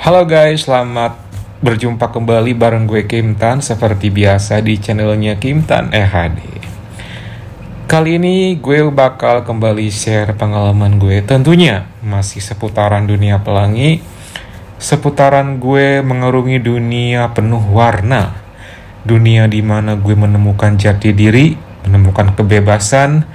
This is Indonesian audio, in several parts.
Halo guys, selamat berjumpa kembali bareng gue Kimtan seperti biasa di channelnya Kimtan HD. Kali ini gue bakal kembali share pengalaman gue, tentunya masih seputaran dunia pelangi, seputaran gue mengarungi dunia penuh warna, dunia di mana gue menemukan jati diri, menemukan kebebasan,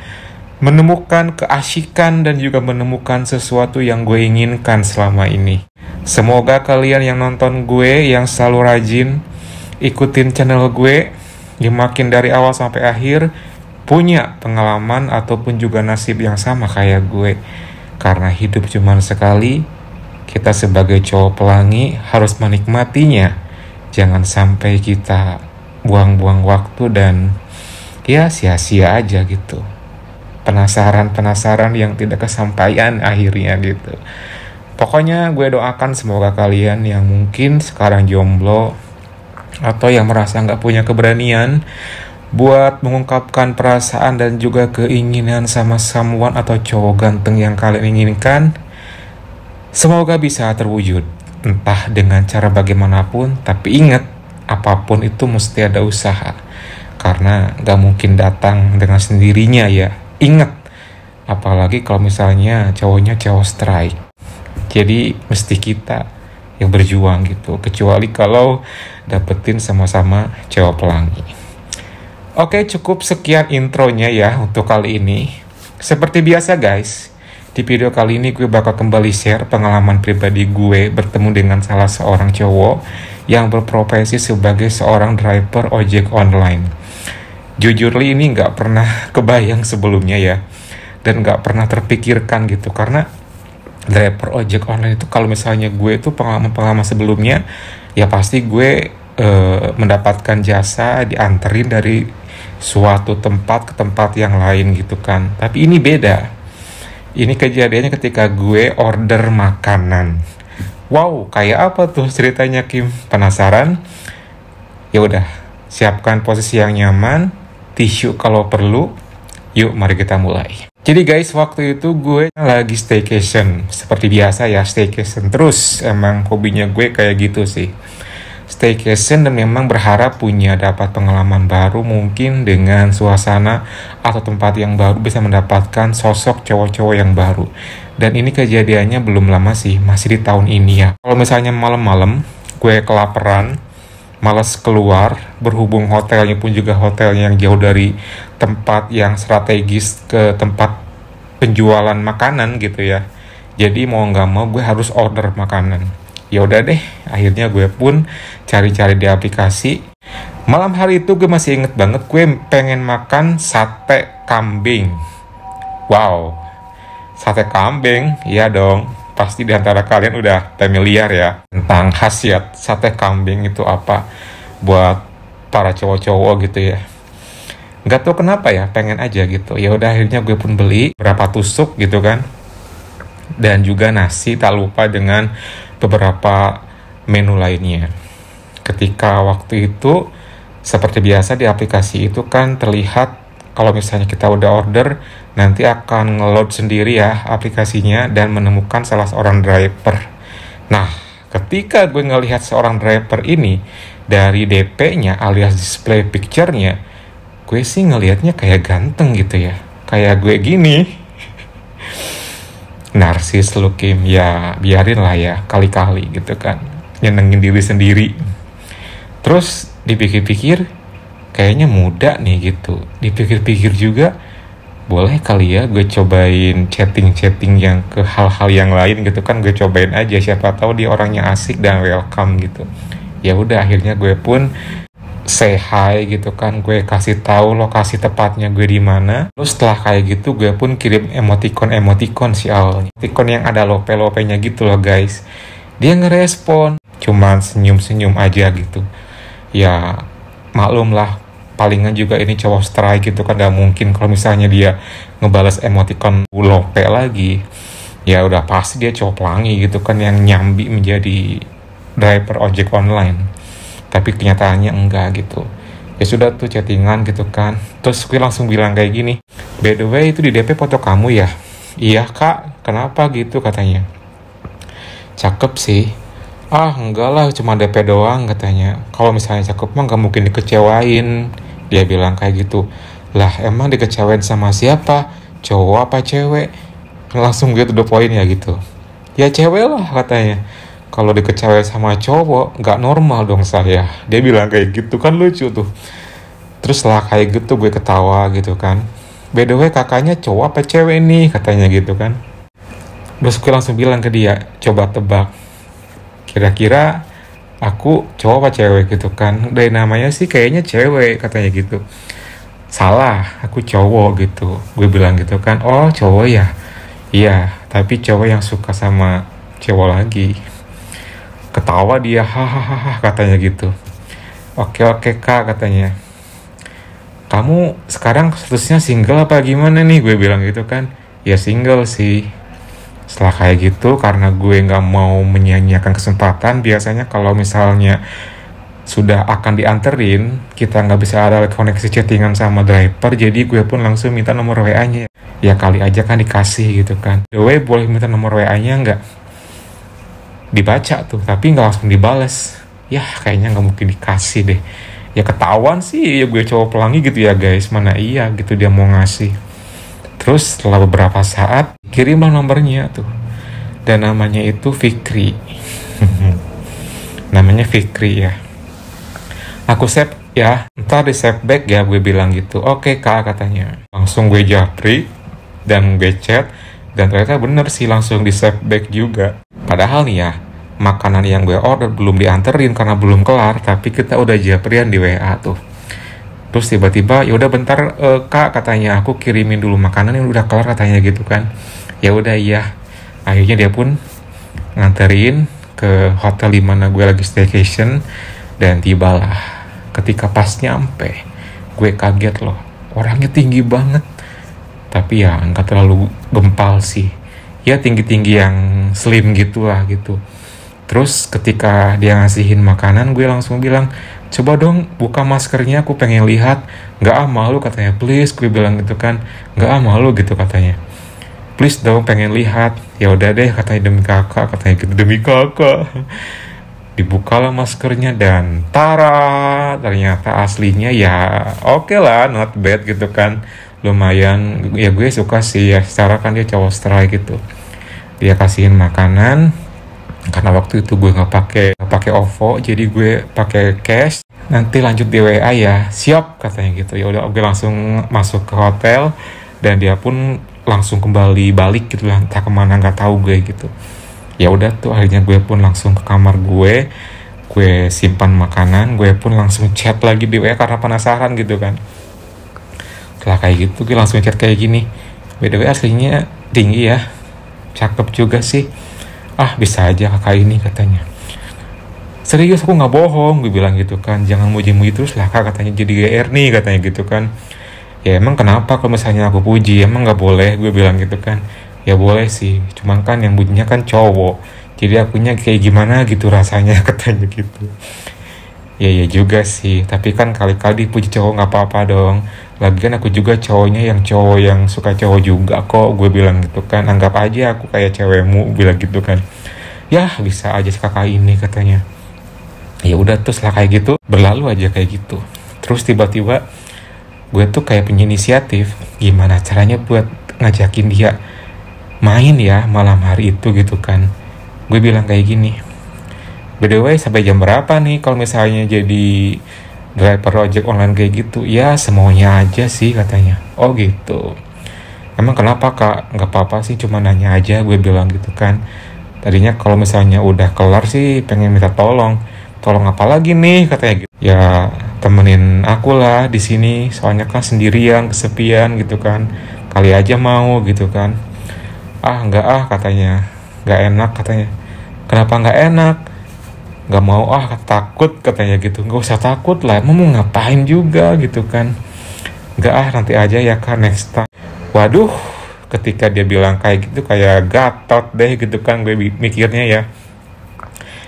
menemukan keasyikan, dan juga menemukan sesuatu yang gue inginkan selama ini. Semoga kalian yang nonton gue, yang selalu rajin ikutin channel gue, yang makin dari awal sampai akhir, punya pengalaman ataupun juga nasib yang sama kayak gue. Karena hidup cuma sekali, kita sebagai cowok pelangi harus menikmatinya. Jangan sampai kita buang-buang waktu dan ya sia-sia aja gitu. Penasaran yang tidak kesampaian akhirnya gitu. Pokoknya gue doakan semoga kalian yang mungkin sekarang jomblo atau yang merasa nggak punya keberanian buat mengungkapkan perasaan dan juga keinginan sama someone atau cowok ganteng yang kalian inginkan, semoga bisa terwujud entah dengan cara bagaimanapun. Tapi ingat, apapun itu mesti ada usaha, karena nggak mungkin datang dengan sendirinya ya. Ingat, apalagi kalau misalnya cowoknya cowok strike. Jadi mesti kita yang berjuang gitu, kecuali kalau dapetin sama-sama cowok pelangi. Oke, cukup sekian intronya ya untuk kali ini. Seperti biasa guys, di video kali ini gue bakal kembali share pengalaman pribadi gue bertemu dengan salah seorang cowok yang berprofesi sebagai seorang driver ojek online. Jujur ini nggak pernah kebayang sebelumnya ya, dan nggak pernah terpikirkan gitu, karena driver ojek online itu kalau misalnya gue itu pengalaman sebelumnya ya pasti gue mendapatkan jasa dianterin dari suatu tempat ke tempat yang lain gitu kan. Tapi ini beda. Ini kejadiannya ketika gue order makanan. Wow, kayak apa tuh ceritanya Kim? Penasaran? Ya udah, siapkan posisi yang nyaman, tisu kalau perlu. Yuk, mari kita mulai. Jadi guys, waktu itu gue lagi staycation. Seperti biasa ya, staycation terus. Emang hobinya gue kayak gitu sih. Staycation, dan memang berharap punya dapat pengalaman baru, mungkin dengan suasana atau tempat yang baru bisa mendapatkan sosok cowok-cowok yang baru. Dan ini kejadiannya belum lama sih, masih di tahun ini ya. Kalau misalnya malam-malam gue kelaparan, malas keluar, berhubung hotelnya pun juga hotel yang jauh dari tempat yang strategis ke tempat penjualan makanan gitu ya. Jadi mau nggak mau gue harus order makanan. Ya udah deh, akhirnya gue pun cari-cari di aplikasi. Malam hari itu gue masih inget banget, gue pengen makan sate kambing. Wow, sate kambing, iya dong. Pasti diantara kalian udah familiar ya tentang khasiat sate kambing itu apa buat para cowok-cowok gitu ya. Nggak tahu kenapa ya, pengen aja gitu. Ya udah, akhirnya gue pun beli berapa tusuk gitu kan, dan juga nasi, tak lupa dengan beberapa menu lainnya. Ketika waktu itu seperti biasa di aplikasi itu kan terlihat kalau misalnya kita udah order, nanti akan nge-load sendiri ya aplikasinya dan menemukan salah seorang driver. Nah, ketika gue ngelihat seorang driver ini dari DP-nya alias display picture-nya, gue sih ngelihatnya kayak ganteng gitu ya. Kayak gue gini. Narsis lu Kim, ya biarin lah ya kali-kali gitu kan. Nyenengin diri sendiri. Terus dipikir-pikir, kayaknya muda nih gitu. Dipikir-pikir juga, boleh kali ya gue cobain chatting yang ke hal-hal yang lain gitu kan. Gue cobain aja, siapa tahu dia orangnya asik dan welcome gitu. Ya udah, akhirnya gue pun say hi gitu kan. Gue kasih tahu lokasi tepatnya gue di mana. Terus setelah kayak gitu gue pun kirim emoticon si awalnya. Emoticon yang ada lope-lopenya gitu loh guys. Dia ngerespon, cuman senyum-senyum aja gitu. Ya maklum lah, palingan juga ini cowok strike gitu kan, gak mungkin kalau misalnya dia ngebales emoticon lope lagi. Ya udah pasti dia cowok pelangi gitu kan, yang nyambi menjadi driver ojek online. Tapi kenyataannya enggak gitu. Ya sudah tuh chattingan gitu kan. Terus gue langsung bilang kayak gini, by the way itu di DP foto kamu ya? Iya kak, kenapa gitu katanya. Cakep sih. Ah enggak lah, cuma DP doang katanya. Kalau misalnya cakep mah gak mungkin dikecewain. Dia bilang kayak gitu. Lah emang dikecewain sama siapa? Cowok apa cewek? Langsung gitu the point ya gitu. Ya cewek lah katanya. Kalau dikecewain sama cowok gak normal dong saya. Dia bilang kayak gitu, kan lucu tuh. Terus lah kayak gitu gue ketawa gitu kan. By the way kakaknya cowok apa cewek nih katanya gitu kan. Terus gue langsung bilang ke dia, coba tebak. Kira-kira aku cowok apa cewek gitu kan. Dari namanya sih kayaknya cewek katanya gitu. Salah, aku cowok gitu. Gue bilang gitu kan, oh cowok ya. Iya, tapi cowok yang suka sama cowok lagi. Ketawa dia, hahaha katanya gitu. Oke oke kak katanya. Kamu sekarang statusnya single apa gimana nih? Gue bilang gitu kan. Ya single sih. Setelah kayak gitu, karena gue nggak mau menyia-nyiakan kesempatan, biasanya kalau misalnya sudah akan dianterin, kita nggak bisa ada koneksi chattingan sama driver, jadi gue pun langsung minta nomor WA-nya. Ya kali aja kan dikasih gitu kan. The way boleh minta nomor WA-nya nggak? Dibaca tuh, tapi nggak langsung dibales. Ya kayaknya nggak mungkin dikasih deh. Ya ketahuan sih, ya gue cowok pelangi gitu ya guys, mana iya gitu dia mau ngasih. Terus setelah beberapa saat kirimlah nomornya tuh. Dan namanya itu Fikri. Namanya Fikri ya. Aku save ya, ntar di save back ya, gue bilang gitu. Oke kak katanya. Langsung gue japri dan gue chat. Dan ternyata bener sih langsung di save back juga. Padahal nih ya, makanan yang gue order belum dianterin karena belum kelar. Tapi kita udah japrian di WA tuh. Terus tiba-tiba ya udah bentar kak katanya, aku kirimin dulu makanan yang udah kelar katanya gitu kan. Ya udah iya. Akhirnya dia pun nganterin ke hotel di mana gue lagi staycation dan tibalah. Ketika pas nyampe, gue kaget loh. Orangnya tinggi banget. Tapi ya nggak terlalu gempal sih. Ya tinggi-tinggi yang slim gitu lah gitu. Terus ketika dia ngasihin makanan, gue langsung bilang, coba dong buka maskernya, aku pengen lihat. Nggak ah malu katanya, please, gue bilang gitu kan. Nggak ah malu gitu katanya, please dong pengen lihat. Ya udah deh katanya, demi kakak katanya gitu, demi kakak. Dibukalah maskernya dan tara, ternyata aslinya ya oke lah, not bad gitu kan, lumayan. Ya gue suka sih ya, secara kan dia cowok stray gitu. Dia kasihin makanan. Karena waktu itu gue nggak pakai OVO, jadi gue pakai cash. Nanti lanjut di WA ya, siap katanya gitu. Ya udah, gue langsung masuk ke hotel dan dia pun langsung kembali balik gitu lah, entah kemana nggak tahu gue gitu. Ya udah tuh, akhirnya gue pun langsung ke kamar gue simpan makanan, gue pun langsung chat lagi di WA karena penasaran gitu kan. Setelah kayak gitu, gue langsung chat kayak gini, by the way aslinya tinggi ya, cakep juga sih. Ah bisa aja kakak ini katanya. Serius aku nggak bohong, gue bilang gitu kan. Jangan muji-muji terus lah kak katanya, jadi GR nih katanya gitu kan. Ya emang kenapa kalau misalnya aku puji, emang nggak boleh, gue bilang gitu kan. Ya boleh sih, cuman kan yang pujinya kan cowok, jadi akunya kayak gimana gitu rasanya katanya gitu. Ya juga sih, tapi kan kali-kali puji cowok nggak apa-apa dong. Lagian aku juga cowok yang suka cowok juga kok, gue bilang gitu kan. Anggap aja aku kayak cewekmu, bilang gitu kan. Ya bisa aja kakak ini katanya. Ya udah, terus lah kayak gitu berlalu aja kayak gitu. Terus tiba-tiba gue tuh kayak punya inisiatif, gimana caranya buat ngajakin dia main ya malam hari itu gitu kan. Gue bilang kayak gini, by the way sampai jam berapa nih kalau misalnya jadi driver ojek online kayak gitu? Ya semuanya aja sih katanya. Oh gitu. Emang kenapa kak? Nggak apa-apa sih, cuma nanya aja, gue bilang gitu kan. Tadinya kalau misalnya udah kelar sih pengen minta tolong. Tolong apa lagi nih katanya gitu. Ya temenin aku lah di sini, soalnya kan sendirian, kesepian gitu kan. Kali aja mau gitu kan. Ah nggak ah katanya, nggak enak katanya. Kenapa nggak enak? Nggak mau ah, takut katanya gitu. Nggak usah takut lah, emang mau ngapain juga gitu kan. Nggak ah, nanti aja ya kan, next time. Waduh, ketika dia bilang kayak gitu kayak gatot deh gitu kan gue mikirnya ya.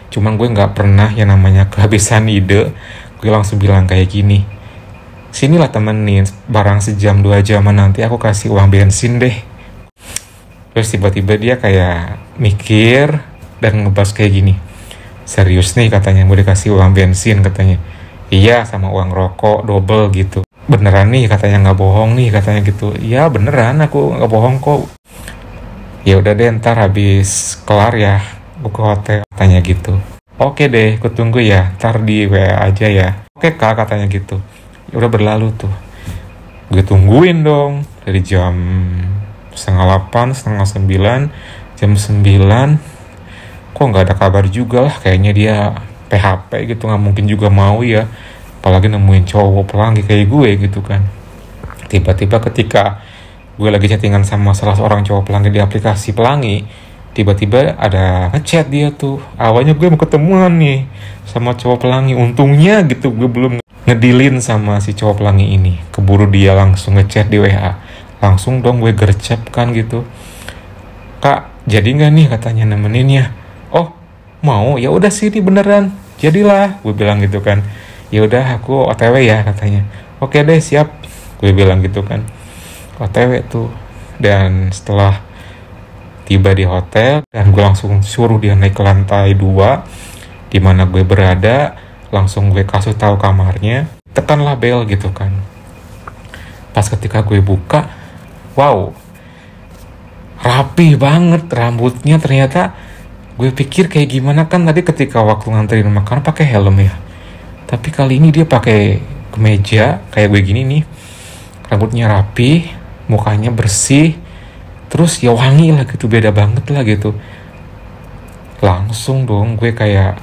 Cuman gue nggak pernah yang namanya kehabisan ide. Gue langsung bilang kayak gini, sinilah temenin barang sejam 2 jaman, nanti aku kasih uang bensin deh. Terus tiba-tiba dia kayak mikir dan ngebahas kayak gini, Serius nih katanya, mau dikasih uang bensin katanya. Iya, sama uang rokok double gitu. Beneran nih katanya, nggak bohong nih katanya gitu. Iya beneran, aku nggak bohong kok. Ya udah deh, ntar habis kelar ya aku ke hotel katanya gitu. Oke deh, aku tunggu ya, ntar di WA aja ya. Oke kak katanya gitu. Ya udah berlalu tuh, gue tungguin dong dari jam setengah 8, setengah 9, jam 9 kok nggak ada kabar juga lah. Kayaknya dia PHP gitu, nggak mungkin juga mau ya, apalagi nemuin cowok pelangi kayak gue gitu kan. Tiba-tiba ketika gue lagi chattingan sama salah seorang cowok pelangi di aplikasi pelangi, tiba-tiba ada ngechat dia tuh. Awalnya gue mau ketemuan nih sama cowok pelangi, untungnya gitu gue belum ngedilin sama si cowok pelangi ini. Keburu dia langsung ngechat di WA, langsung dong gue gercep kan gitu. Kak, jadi nggak nih katanya nemeninnya? Oh, mau? Ya udah sini beneran. Jadilah, gue bilang gitu kan. Ya udah aku OTW ya katanya. Oke deh, siap. Gue bilang gitu kan. OTW tuh. Dan setelah tiba di hotel, dan gue langsung suruh dia naik ke lantai 2 di mana gue berada. Langsung gue kasih tahu kamarnya. Tekanlah bel gitu kan. Pas ketika gue buka, wow, rapi banget rambutnya. Ternyata gue pikir kayak gimana kan tadi ketika waktu nganterin makan pakai helm ya, tapi kali ini dia pakai kemeja kayak gue gini nih, rambutnya rapi, mukanya bersih, terus ya wangi lah gitu, beda banget lah gitu. Langsung dong gue kayak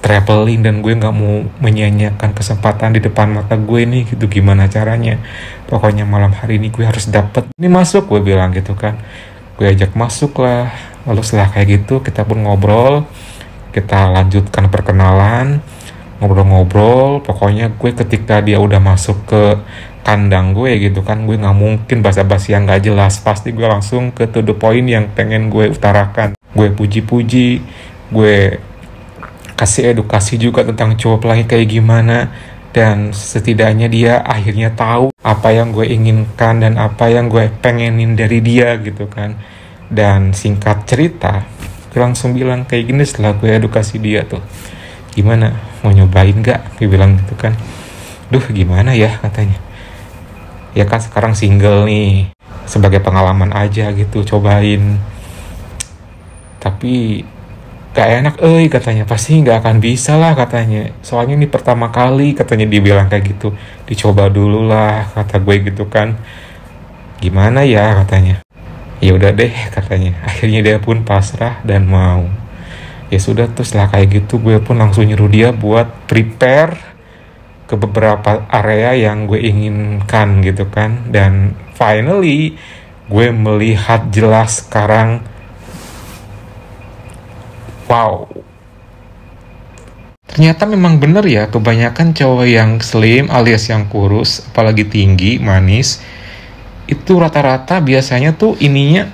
traveling, dan gue nggak mau menyanyiakan kesempatan di depan mata gue nih gitu. Gimana caranya, pokoknya malam hari ini gue harus dapet ini masuk, gue bilang gitu kan. Gue ajak masuk lah. Lalu setelah kayak gitu kita pun ngobrol, kita lanjutkan perkenalan, ngobrol-ngobrol. Pokoknya gue ketika dia udah masuk ke kandang gue gitu kan, gue nggak mungkin basa-basi yang nggak jelas, pasti gue langsung ke to the point yang pengen gue utarakan. Gue puji-puji, gue kasih edukasi juga tentang cowok pelangi kayak gimana, dan setidaknya dia akhirnya tahu apa yang gue inginkan dan apa yang gue pengenin dari dia gitu kan. Dan singkat cerita, gue langsung bilang kayak gini setelah gue edukasi dia tuh, gimana, mau nyobain gak? Gue bilang gitu kan. Duh gimana ya katanya, ya kan sekarang single nih, sebagai pengalaman aja gitu, cobain. Tapi gak enak katanya, pasti gak akan bisa lah katanya, soalnya ini pertama kali katanya, dibilang kayak gitu. Dicoba dulu lah kata gue gitu kan. Gimana ya katanya. Ya udah deh katanya, akhirnya dia pun pasrah dan mau. Ya sudah tuh, setelah kayak gitu gue pun langsung nyuruh dia buat prepare ke beberapa area yang gue inginkan gitu kan. Dan finally gue melihat jelas sekarang, wow, ternyata memang bener ya, kebanyakan cowok yang slim alias yang kurus, apalagi tinggi, manis, itu rata-rata biasanya tuh ininya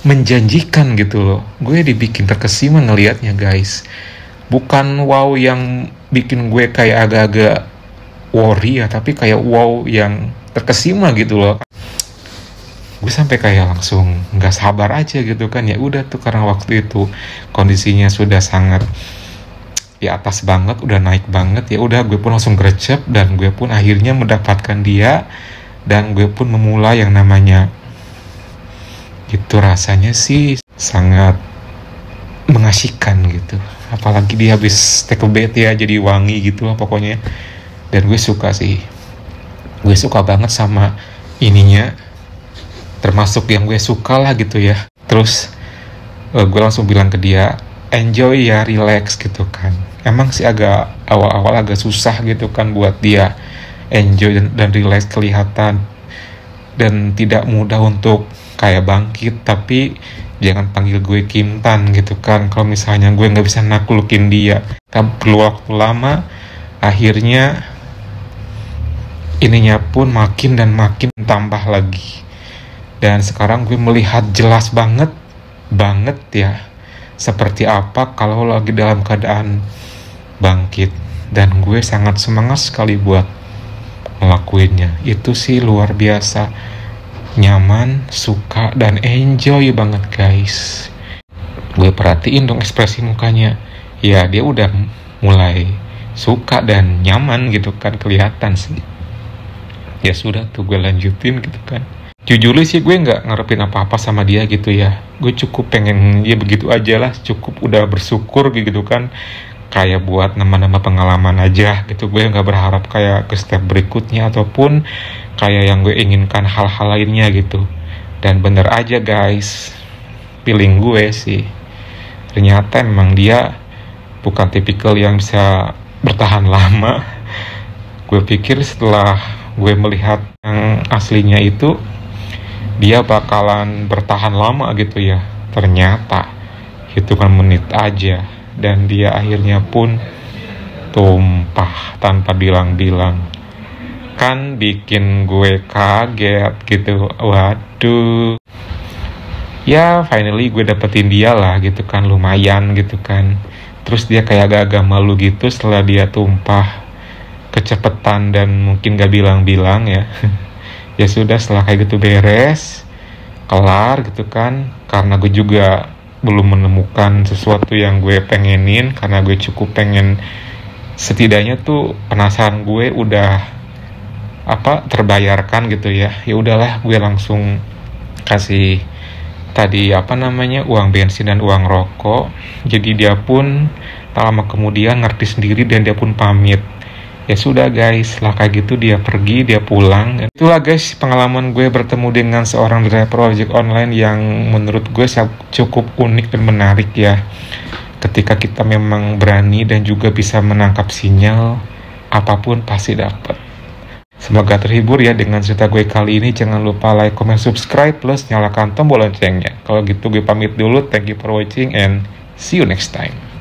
menjanjikan gitu loh. Gue dibikin terkesima ngelihatnya guys. Bukan wow yang bikin gue kayak agak-agak worry ya, tapi kayak wow yang terkesima gitu loh. Gue sampai kayak langsung nggak sabar aja gitu kan. Ya udah tuh, karena waktu itu kondisinya sudah sangat di atas banget, udah naik banget. Ya udah, gue pun langsung gercep, dan gue pun akhirnya mendapatkan dia, dan gue pun memulai yang namanya itu. Rasanya sih sangat mengasihkan gitu, apalagi dia habis take a bath ya, jadi wangi gitu lah pokoknya. Dan gue suka sih, gue suka banget sama ininya, termasuk yang gue suka lah gitu ya. Terus gue langsung bilang ke dia, enjoy ya, relax gitu kan. Emang sih agak awal-awal agak susah gitu kan buat dia enjoy dan relax, kelihatan dan tidak mudah untuk kayak bangkit. Tapi jangan panggil gue Kim Tan gitu kan, kalau misalnya gue nggak bisa naklukin dia. Kan perlu waktu lama, akhirnya ininya pun makin dan makin tambah lagi. Dan sekarang gue melihat jelas banget ya, seperti apa kalau lagi dalam keadaan bangkit. Dan gue sangat semangat sekali buat ngelakuinnya. Itu sih luar biasa, nyaman, suka, dan enjoy banget guys. Gue perhatiin dong ekspresi mukanya. ya dia udah mulai suka dan nyaman gitu kan, kelihatan sih. Ya sudah tuh gue lanjutin gitu kan. Jujur sih gue nggak ngarepin apa-apa sama dia gitu ya. Gue cukup pengen ya begitu aja lah, cukup udah bersyukur gitu kan. Kayak buat nama-nama pengalaman aja gitu. Gue nggak berharap kayak ke step berikutnya ataupun kayak yang gue inginkan hal-hal lainnya gitu. Dan bener aja guys, feeling gue sih ternyata emang dia bukan tipikal yang bisa bertahan lama. Gue pikir setelah gue melihat yang aslinya itu dia bakalan bertahan lama gitu ya. Ternyata hitungan menit aja dan dia akhirnya pun tumpah tanpa bilang-bilang. Kan bikin gue kaget gitu. Waduh. Ya finally gue dapetin dia lah gitu kan, lumayan gitu kan. Terus dia kayak agak-agak malu gitu setelah dia tumpah kecepetan dan mungkin gak bilang-bilang ya. Ya sudah, setelah kayak gitu beres, kelar gitu kan. Karena gue juga belum menemukan sesuatu yang gue pengenin, karena gue cukup pengen setidaknya tuh penasaran gue udah terbayarkan gitu ya. Ya udahlah, gue langsung kasih tadi uang bensin dan uang rokok. Jadi dia pun tak lama kemudian ngerti sendiri dan dia pun pamit. Ya sudah guys, setelah kayak gitu dia pergi, dia pulang. Dan itulah guys pengalaman gue bertemu dengan seorang driver ojek online yang menurut gue cukup unik dan menarik ya. Ketika kita memang berani dan juga bisa menangkap sinyal, apapun pasti dapat. Semoga terhibur ya dengan cerita gue kali ini. Jangan lupa like, comment, subscribe, plus nyalakan tombol loncengnya. Kalau gitu gue pamit dulu. Thank you for watching and see you next time.